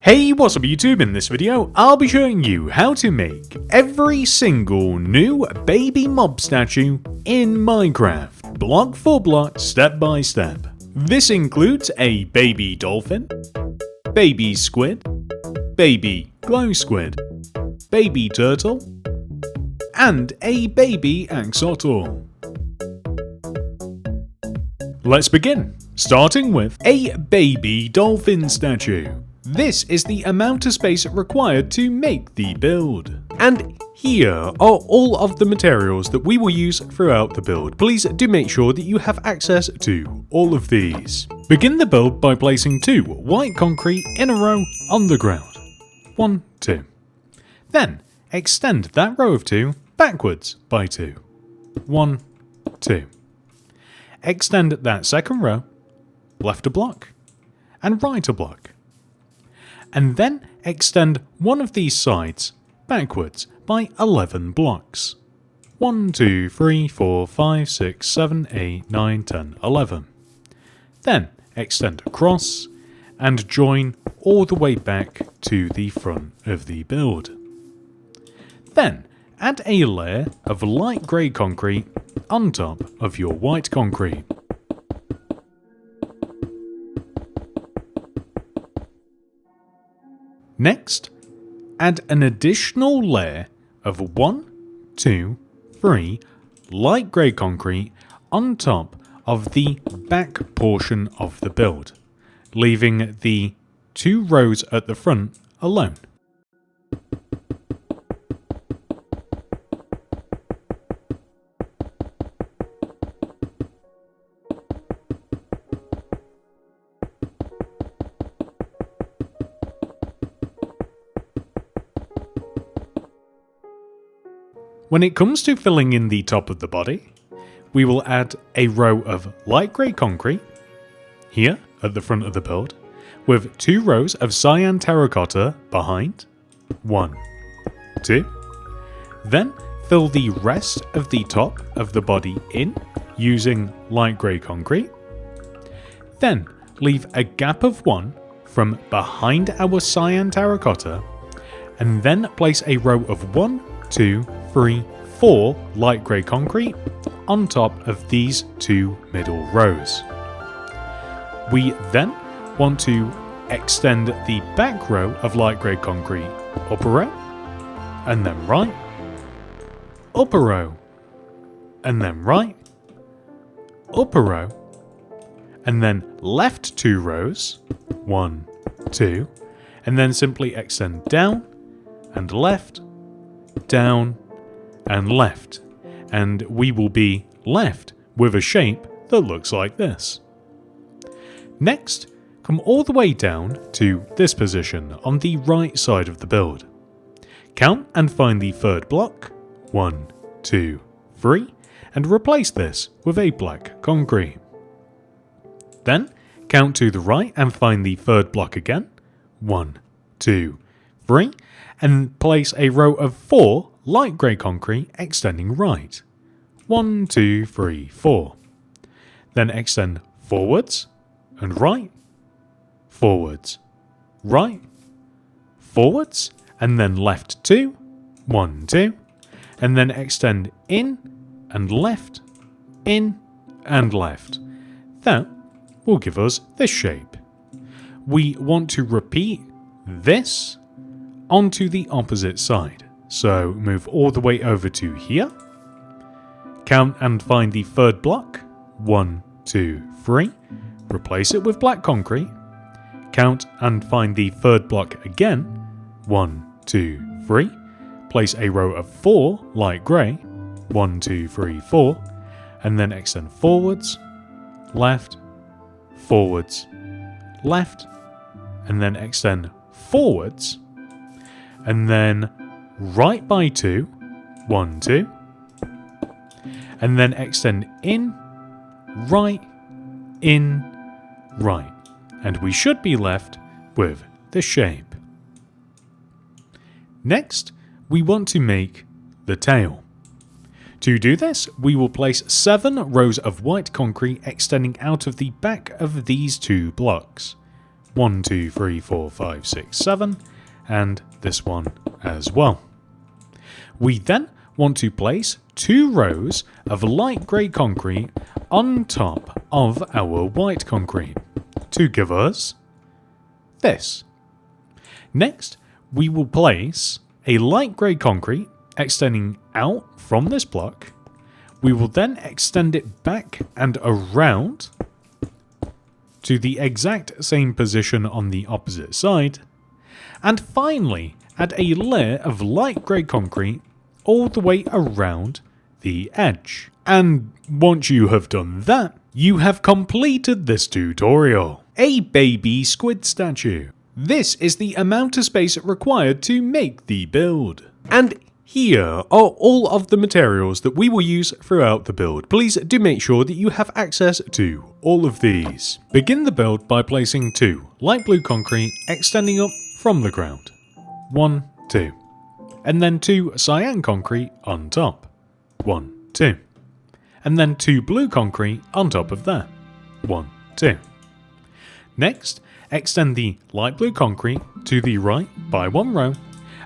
Hey, what's up YouTube? In this video, I'll be showing you how to make every single new baby mob statue in Minecraft, block for block, step by step. This includes a baby dolphin, baby squid, baby glow squid, baby turtle, and a baby axolotl. Let's begin, starting with a baby dolphin statue. This is the amount of space required to make the build. And here are all of the materials that we will use throughout the build. Please do make sure that you have access to all of these. Begin the build by placing 2 white concrete in a row on the ground. 1, 2. Then extend that row of 2 backwards by 2. 1, 2. Extend that second row, left a block, and right a block. And then extend one of these sides backwards by 11 blocks. 1, 2, 3, 4, 5, 6, 7, 8, 9, 10, 11. Then extend across and join all the way back to the front of the build. Then add a layer of light grey concrete on top of your white concrete. Next, add an additional layer of 1, 2, 3 light grey concrete on top of the back portion of the build, leaving the 2 rows at the front alone. When it comes to filling in the top of the body, we will add a row of light grey concrete, here at the front of the build, with 2 rows of cyan terracotta behind, 1, 2. Then fill the rest of the top of the body in using light grey concrete. Then leave a gap of 1 from behind our cyan terracotta, and then place a row of 1, 2, 3, 4 light grey concrete on top of these 2 middle rows. We then want to extend the back row of light grey concrete up a row, and then right, up a row, and then right, up a row, and then left 2 rows, 1, 2, and then simply extend down and left, down and left, and we will be left with a shape that looks like this. Next, come all the way down to this position on the right side of the build. Count and find the third block, 1, 2, 3, and replace this with a black concrete. Then count to the right and find the third block again, 1, 2, 3, and place a row of 4 light grey concrete extending right. 1, 2, 3, 4. Then extend forwards and right, forwards, right, forwards, and then left 2, 1, 2, and then extend in and left, in and left. That will give us this shape. We want to repeat this onto the opposite side. So move all the way over to here. Count and find the third block. 1, 2, 3. Replace it with black concrete. Count and find the third block again. 1, 2, 3. Place a row of 4 light grey. 1, 2, 3, 4. And then extend forwards, left, forwards, left, and then extend forwards, and then right by 2, 1, 2, and then extend in, right, and we should be left with the shape. Next, we want to make the tail. To do this, we will place 7 rows of white concrete extending out of the back of these 2 blocks. 1, 2, 3, 4, 5, 6, 7, and this one as well. We then want to place 2 rows of light grey concrete on top of our white concrete to give us this. Next, we will place a light grey concrete extending out from this block. We will then extend it back and around to the exact same position on the opposite side, and finally add a layer of light grey concrete all the way around the edge. And once you have done that, you have completed this tutorial. A baby squid statue. This is the amount of space required to make the build. And here are all of the materials that we will use throughout the build. Please do make sure that you have access to all of these. Begin the build by placing 2 light blue concrete extending up from the ground. 1, 2. And then 2 cyan concrete on top. 1, 2. And then 2 blue concrete on top of that. 1, 2. Next, extend the light blue concrete to the right by 1 row,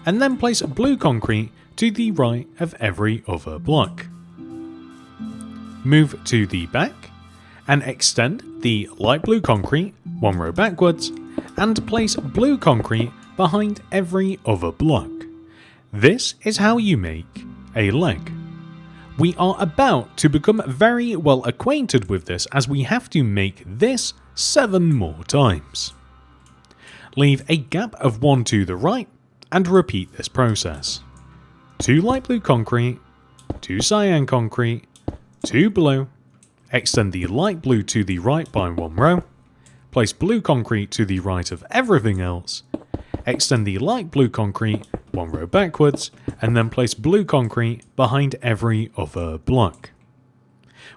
and then place blue concrete to the right of every other block. Move to the back and extend the light blue concrete 1 row backwards, and place blue concrete behind every other block. This is how you make a leg. We are about to become very well acquainted with this, as we have to make this 7 more times. Leave a gap of 1 to the right and repeat this process. 2 light blue concrete, 2 cyan concrete, 2 blue, extend the light blue to the right by 1 row, place blue concrete to the right of everything else, extend the light blue concrete 1 row backwards, and then place blue concrete behind every other block.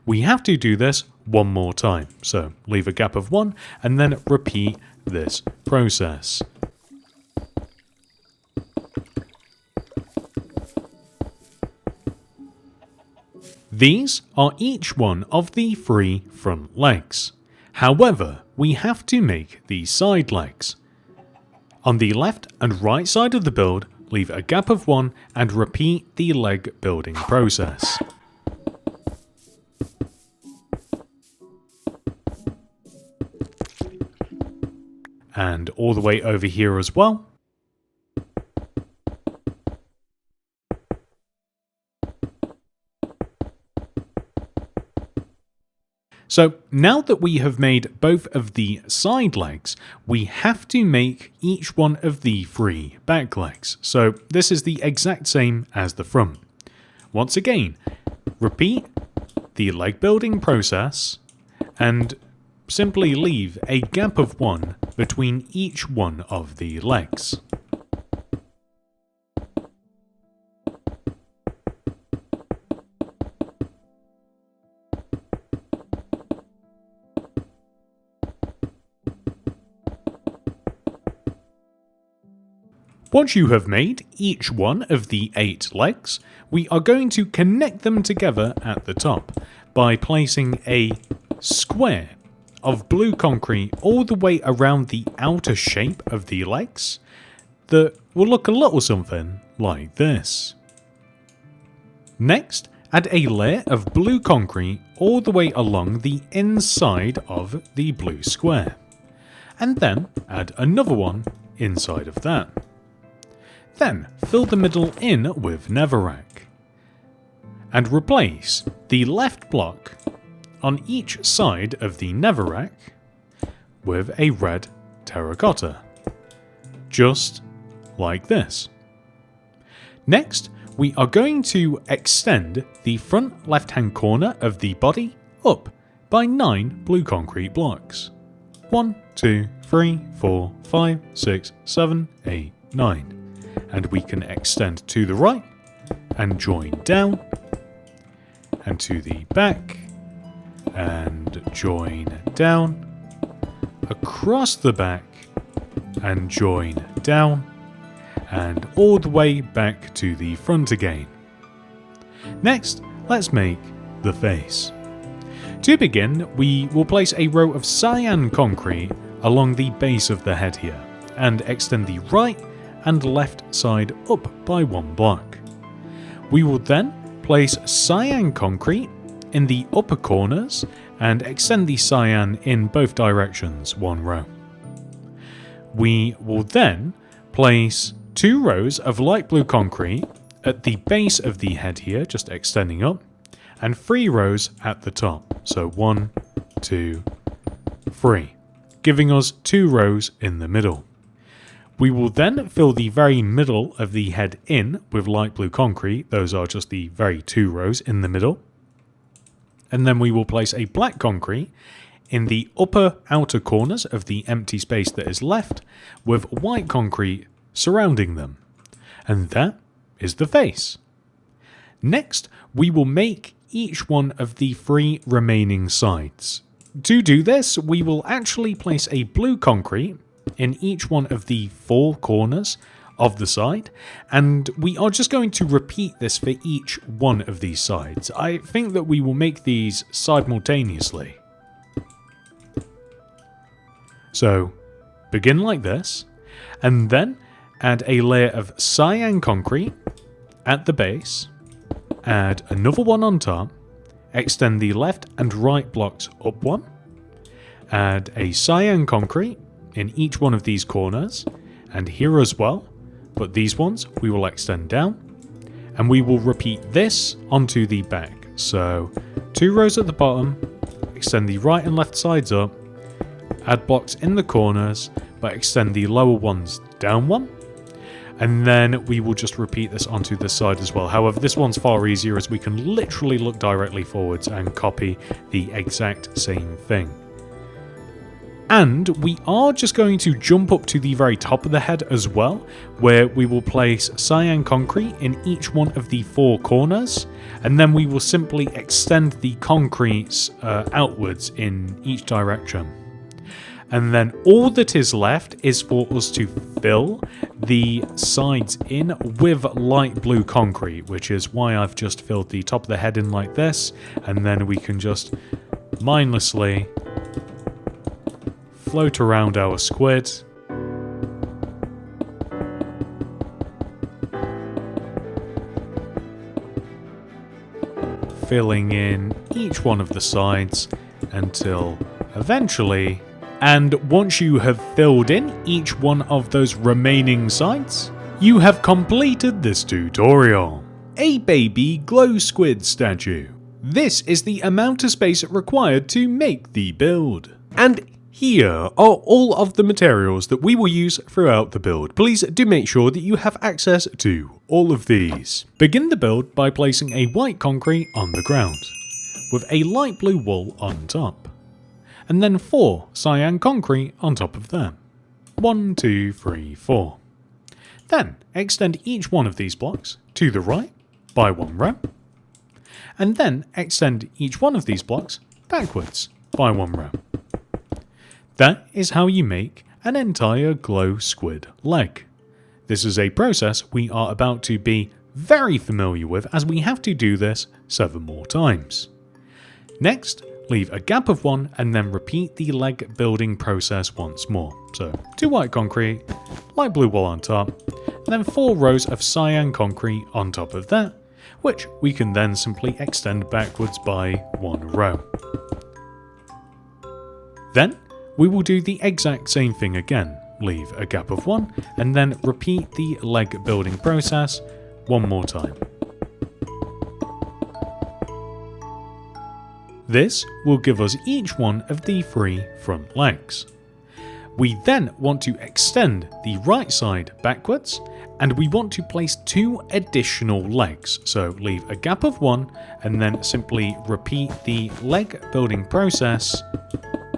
We have to do this 1 more time, so leave a gap of 1 and then repeat this process. These are each one of the 3 front legs. However, we have to make the side legs. On the left and right side of the build, leave a gap of 1 and repeat the leg building process. And all the way over here as well. So now that we have made both of the side legs, we have to make each one of the 3 back legs. So this is the exact same as the front. Once again, repeat the leg building process and simply leave a gap of 1 between each one of the legs. Once you have made each one of the 8 legs, we are going to connect them together at the top by placing a square of blue concrete all the way around the outer shape of the legs that will look a little something like this. Next, add a layer of blue concrete all the way along the inside of the blue square, and then add another one inside of that. Then fill the middle in with netherrack, and replace the left block on each side of the netherrack with a red terracotta, just like this. Next, we are going to extend the front left-hand corner of the body up by 9 blue concrete blocks. 1, 2, 3, 4, 5, 6, 7, 8, 9. And we can extend to the right and join down, and to the back and join down, across the back and join down, and all the way back to the front again. Next, let's make the face. To begin, we will place a row of cyan concrete along the base of the head here, and extend the right and left side up by 1 block. We will then place cyan concrete in the upper corners and extend the cyan in both directions 1 row. We will then place 2 rows of light blue concrete at the base of the head here, just extending up, and 3 rows at the top. So 1, 2, 3, giving us 2 rows in the middle. We will then fill the very middle of the head in with light blue concrete. Those are just the very 2 rows in the middle. And then we will place a black concrete in the upper outer corners of the empty space that is left, with white concrete surrounding them. And that is the face. Next, we will make each one of the 3 remaining sides. To do this, we will actually place a blue concrete in each one of the 4 corners of the side, and we are just going to repeat this for each one of these sides. I think that we will make these simultaneously. So, begin like this, and then add a layer of cyan concrete at the base, add another one on top, extend the left and right blocks up 1, add a cyan concrete in each one of these corners, and here as well, but these ones we will extend down, and we will repeat this onto the back. So 2 rows at the bottom, extend the right and left sides up, add blocks in the corners, but extend the lower ones down 1, and then we will just repeat this onto this side as well. However, this one's far easier as we can literally look directly forwards and copy the exact same thing. And we are just going to jump up to the very top of the head as well, where we will place cyan concrete in each one of the 4 corners, and then we will simply extend the concretes outwards in each direction. And then all that is left is for us to fill the sides in with light blue concrete, which is why I've just filled the top of the head in like this, and then we can just mindlessly float around our squid. Filling in each one of the sides until eventually, and once you have filled in each one of those remaining sides, you have completed this tutorial. A baby glow squid statue. This is the amount of space required to make the build. And here are all of the materials that we will use throughout the build. Please do make sure that you have access to all of these. Begin the build by placing a white concrete on the ground, with a light blue wool on top, and then 4 cyan concrete on top of them. 1, 2, 3, 4. Then extend each one of these blocks to the right by 1 row, and then extend each one of these blocks backwards by 1 row. That is how you make an entire glow squid leg. This is a process we are about to be very familiar with, as we have to do this 7 more times. Next, leave a gap of 1 and then repeat the leg building process once more. So 2 white concrete, light blue wool on top, and then 4 rows of cyan concrete on top of that, which we can then simply extend backwards by 1 row. Then we will do the exact same thing again. Leave a gap of 1 and then repeat the leg building process 1 more time. This will give us each one of the 3 front legs. We then want to extend the right side backwards, and we want to place 2 additional legs. So leave a gap of 1 and then simply repeat the leg building process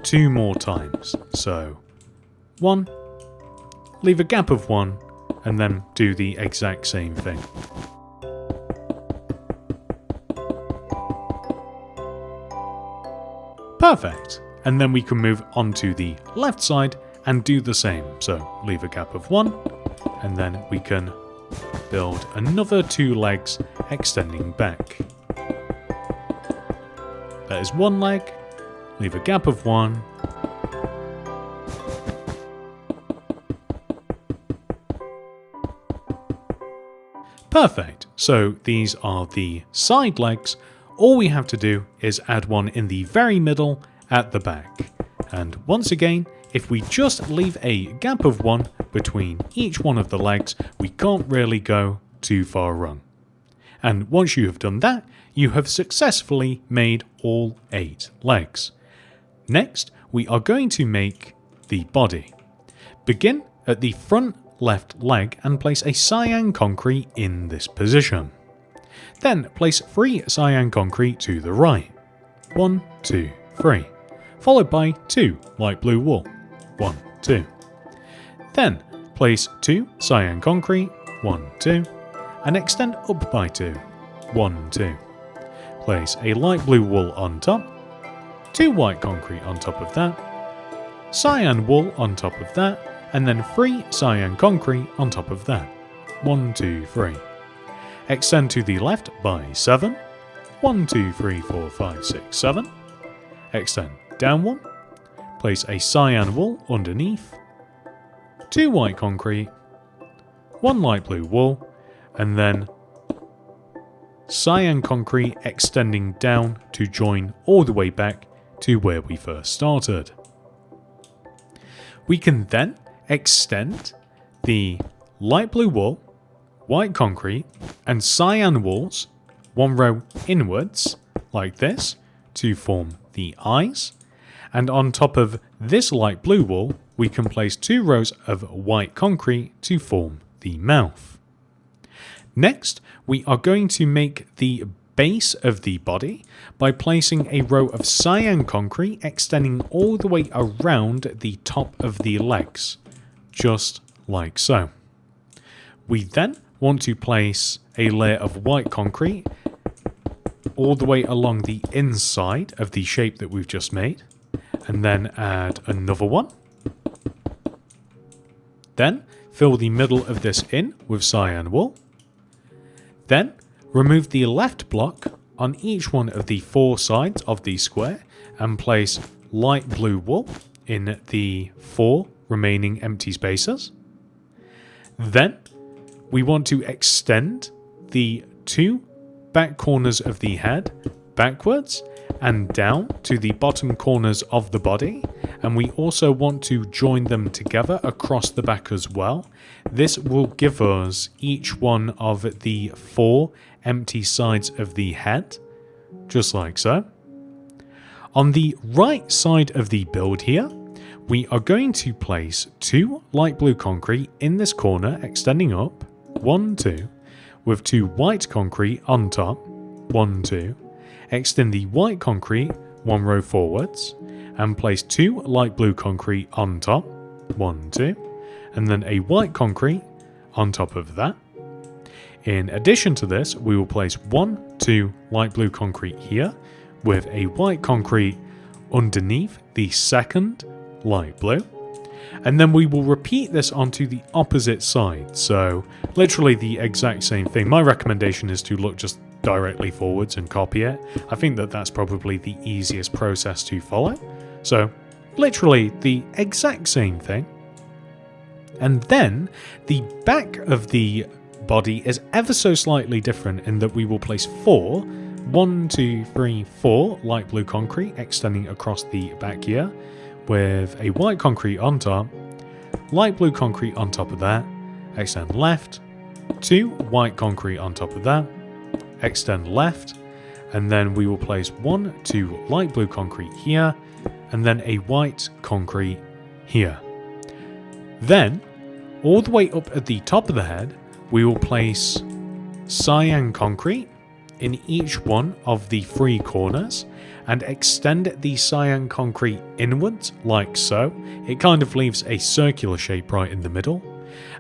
2 more times. So 1, leave a gap of 1, and then do the exact same thing. Perfect. And then we can move on to the left side and do the same. So leave a gap of 1, and then we can build another 2 legs extending back. That is 1 leg, leave a gap of 1, Perfect. So these are the side legs. All we have to do is add one in the very middle at the back. And once again, if we just leave a gap of one between each one of the legs, we can't really go too far wrong. And once you have done that, you have successfully made all 8 legs. Next, we are going to make the body. Begin at the front left leg and place a cyan concrete in this position. Then place 3 cyan concrete to the right. 1, 2, 3. Followed by 2 light blue wool. 1, 2. Then place 2 cyan concrete. 1, 2. And extend up by 2. 1, 2. Place a light blue wool on top. 2 white concrete on top of that. Cyan wool on top of that. And then 3 cyan concrete on top of that. 1, 2, 3. Extend to the left by 7. 1, 2, 3, 4, 5, 6, 7. Extend down 1. Place a cyan wool underneath. 2 white concrete. 1 light blue wool. And then cyan concrete extending down to join all the way back to where we first started. We can then extend the light blue wool, white concrete, and cyan wools 1 row inwards, like this, to form the eyes. And on top of this light blue wool, we can place 2 rows of white concrete to form the mouth. Next, we are going to make the base of the body by placing a row of cyan concrete extending all the way around the top of the legs, just like so. We then want to place a layer of white concrete all the way along the inside of the shape that we've just made, and then add another one. Then fill the middle of this in with cyan wool. Then remove the left block on each one of the 4 sides of the square and place light blue wool in the 4 remaining empty spaces. Then we want to extend the 2 back corners of the head backwards and down to the bottom corners of the body, and we also want to join them together across the back as well. This will give us each one of the 4 empty sides of the head, just like so. On the right side of the build here, we are going to place 2 light blue concrete in this corner, extending up, 1, 2, with 2 white concrete on top, 1, 2, extend the white concrete 1 row forwards, and place 2 light blue concrete on top, 1, 2, and then a white concrete on top of that. In addition to this, we will place 1, 2 light blue concrete here, with a white concrete underneath the second light blue. And then we will repeat this onto the opposite side, so literally the exact same thing. My recommendation is to look just directly forwards and copy it. I think that that's probably the easiest process to follow. So literally the exact same thing. And then the back of the body is ever so slightly different in that we will place 4, 1, 2, 3, 4 light blue concrete extending across the back here, with a white concrete on top, light blue concrete on top of that, extend left, 2 white concrete on top of that, extend left, and then we will place 1, 2 light blue concrete here, and then a white concrete here. Then, all the way up at the top of the head, we will place cyan concrete in each one of the 3 corners and extend the cyan concrete inwards like so. It kind of leaves a circular shape right in the middle.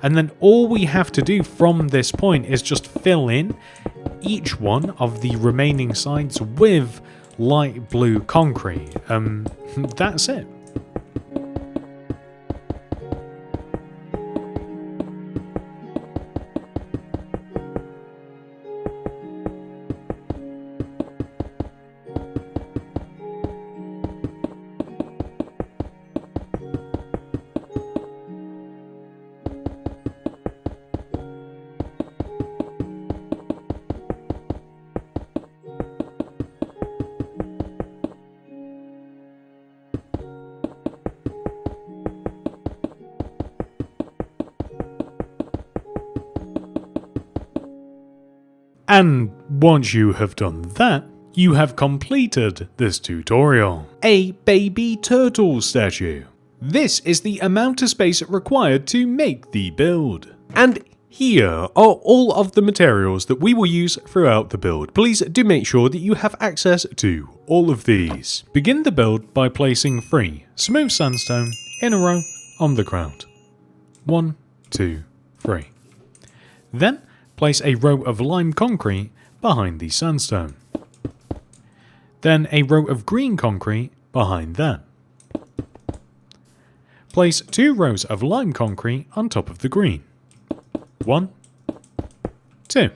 And then all we have to do from this point is just fill in each one of the remaining sides with light blue concrete. That's it. And once you have done that, you have completed this tutorial. A baby turtle statue. This is the amount of space required to make the build. And here are all of the materials that we will use throughout the build. Please do make sure that you have access to all of these. Begin the build by placing 3 smooth sandstone in a row on the ground. 1, 2, 3. Then place a row of lime concrete behind the sandstone. Then a row of green concrete behind that. Place 2 rows of lime concrete on top of the green. 1, 2.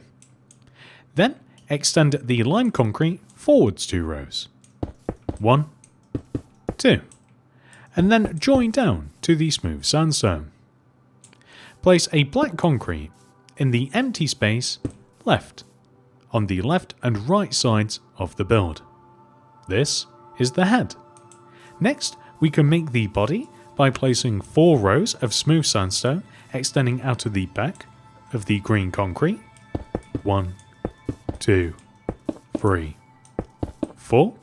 Then extend the lime concrete forwards 2 rows. 1, 2. And then join down to the smooth sandstone. Place a black concrete in the empty space left on the left and right sides of the build. This is the head. Next, we can make the body by placing 4 rows of smooth sandstone extending out of the back of the green concrete. 1, 2, 3, 4.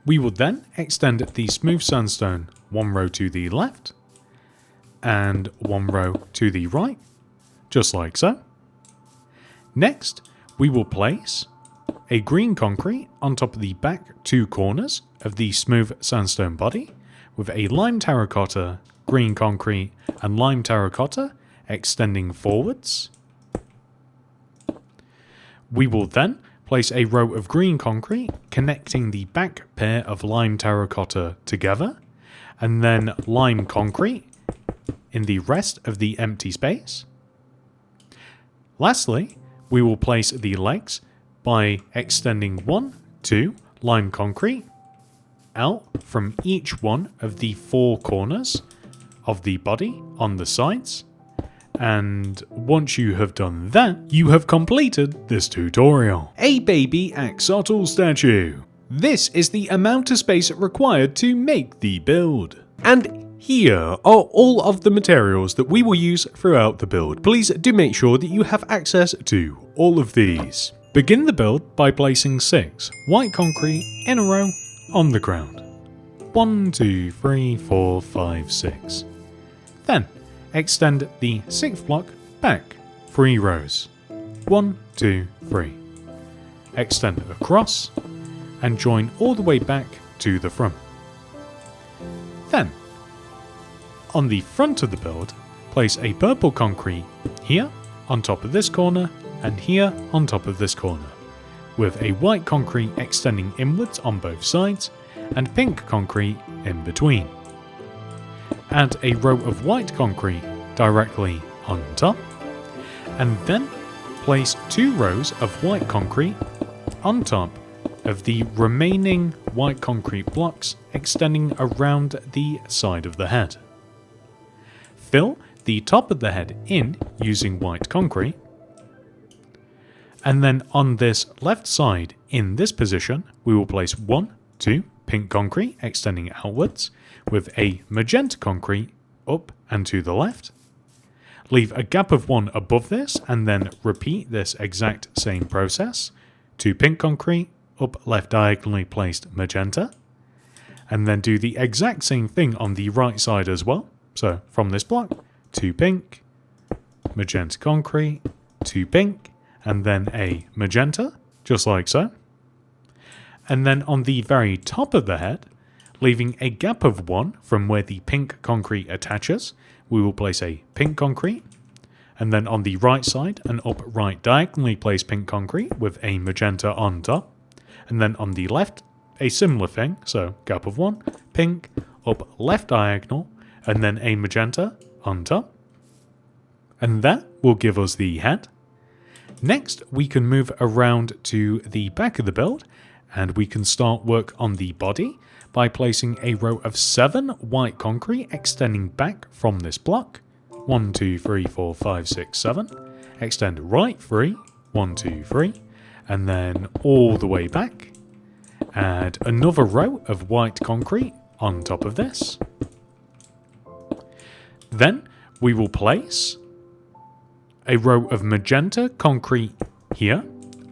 We will then extend the smooth sandstone 1 row to the left and 1 row to the right, just like so. Next, we will place a green concrete on top of the back 2 corners of the smooth sandstone body with a lime terracotta, green concrete and lime terracotta extending forwards. We will then place a row of green concrete connecting the back pair of lime terracotta together, and then lime concrete in the rest of the empty space. Lastly, we will place the legs by extending 1, 2 lime concrete out from each one of the 4 corners of the body on the sides. And once you have done that, you have completed this tutorial. A baby axolotl statue. This is the amount of space required to make the build. And here are all of the materials that we will use throughout the build. Please do make sure that you have access to all of these. Begin the build by placing 6 white concrete in a row on the ground. 1, 2, 3, 4, 5, 6. Then extend the 6th block back 3 rows. 1, 2, 3. Extend across and join all the way back to the front. Then, on the front of the build, place a purple concrete here on top of this corner and here on top of this corner, with a white concrete extending inwards on both sides and pink concrete in between. Add a row of white concrete directly on top, and then place 2 rows of white concrete on top of the remaining white concrete blocks extending around the side of the head. Fill the top of the head in using white concrete, and then on this left side in this position we will place 1, 2 pink concrete extending outwards with a magenta concrete up and to the left. Leave a gap of 1 above this and then repeat this exact same process. 2 pink concrete up left diagonally placed magenta, and then do the exact same thing on the right side as well. So from this block, 2 pink, magenta concrete, 2 pink, and then a magenta, just like so. And then on the very top of the head, leaving a gap of 1 from where the pink concrete attaches, we will place a pink concrete, and then on the right side, an up right diagonally placed pink concrete with a magenta on top, and then on the left, a similar thing, so gap of 1, pink, up left diagonal, and then a magenta on top. And that will give us the head. Next, we can move around to the back of the build, and we can start work on the body by placing a row of 7 white concrete extending back from this block. 1, 2, 3, 4, 5, 6, 7. Extend right 3, 1, 2, 3, and then all the way back. Add another row of white concrete on top of this. Then we will place a row of magenta concrete here,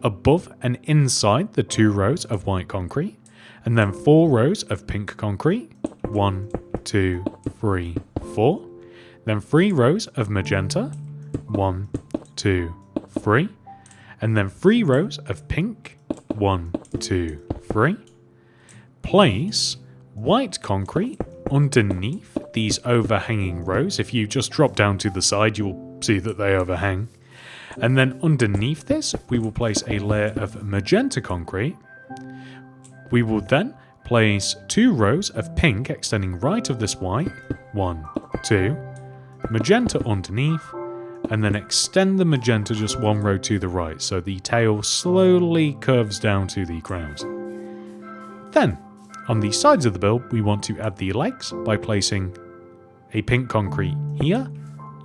above and inside the 2 rows of white concrete, and then 4 rows of pink concrete. 1, 2, 3, 4. Then 3 rows of magenta. 1, 2, 3. And then 3 rows of pink. 1, 2, 3. Place white concrete underneath these overhanging rows. If you just drop down to the side, you will see that they overhang. And then underneath this, we will place a layer of magenta concrete. We will then place 2 rows of pink extending right of this white. 1, 2. Magenta underneath. And then extend the magenta just 1 row to the right, so the tail slowly curves down to the ground. Then, on the sides of the build, we want to add the legs by placing a pink concrete here,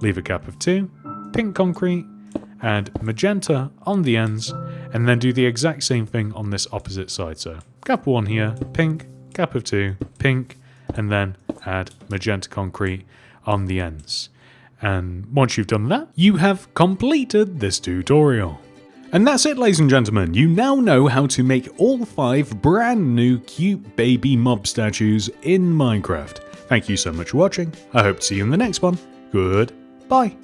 leave a gap of 2, pink concrete, add magenta on the ends, and then do the exact same thing on this opposite side. So, gap 1 here, pink, gap of 2, pink, and then add magenta concrete on the ends. And once you've done that, you have completed this tutorial. And that's it, ladies and gentlemen. You now know how to make all 5 brand new cute baby mob statues in Minecraft. Thank you so much for watching. I hope to see you in the next one. Goodbye.